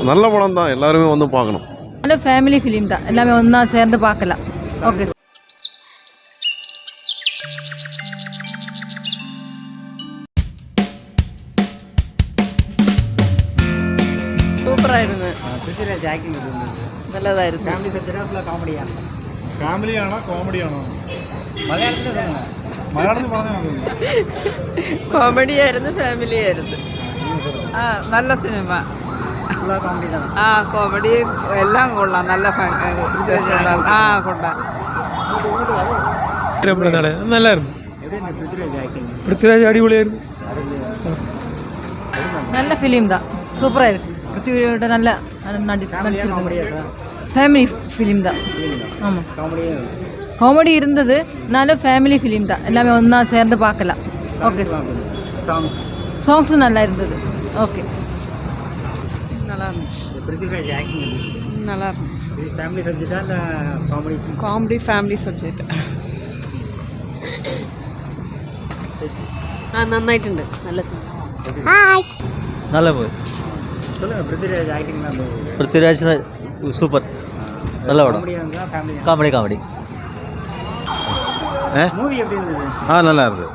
நல்ல படம் தான், எல்லாருமே வந்து பார்க்கணும். நல்ல ஃபேமிலி ஃபிலிம் தான், எல்லாமே ஒன்றா சேர்ந்து பார்க்கலாம். ஓகே. சூப்பராக இருந்தது. பிருத்திவிராஜ் ஆக்டிங் நல்லதாக இருக்குது. ஃபேமிலி சப்ஜெக்டாக காமெடியாக ഫാമിലിയാണോ കോമഡിയാണോ? മലയാളത്തിൽ சொல்லுங்க. മലയാളത്തിൽ പറഞ്ഞാൽ കോമഡിയായിരുന്നു, ഫാമിലിയായിരുന്നു. ആ നല്ല സിനിമ. ഫുള്ളാ കോമഡി தான். ആ കോമഡി എല്ലാം കൊള്ളാം, നല്ല ആ കൊള്ളാം. നല്ലായിരുന്നു. பிருத்திவிராஜ் ஆக்டிங் പൃഥ്വിരാജ് അടിപൊളിയായിരുന്നു. நல்ல ஃபிலிம் தான், சூப்பராக இருக்குது. பிருத்திவியோட நல்ல நடிச்சிருக்காங்க. ஃபேமிலி ஃபிலிம் தான். ஆமாம், காமெடி இருந்தது. நல்ல ஃபேமிலி ஃபிலிம் தான், எல்லாமே ஒன்றா சேர்ந்து பார்க்கலாம். ஓகே. சாங்ஸும் நல்லா இருந்தது. ஓகே, நல்லா இருந்துச்சு. பிருத்திவிராஜ் ஆக்டிங் நல்லா இருந்துச்சு. ஃபேமிலி சப்ஜெக்டா இல்லை காமெடி? Comedy family subject. ആ നന്നായിട്ടുണ്ട്, നല്ല സിനിമ. നല്ല പോയി. சொல்லுங்க. பிருத்திவிராஜ் ஆக்டிங்லாம் പൃഥ്വിരാജ് സൂപ്പർ, നല്ല പടം. Comedy comedy. மூவி எப்படி இருந்தது? நல்லா இருந்தது.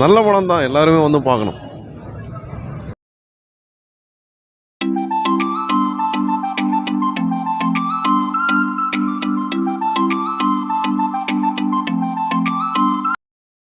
நல்ல படம் தான், எல்லாருமே வந்து பார்க்கணும்.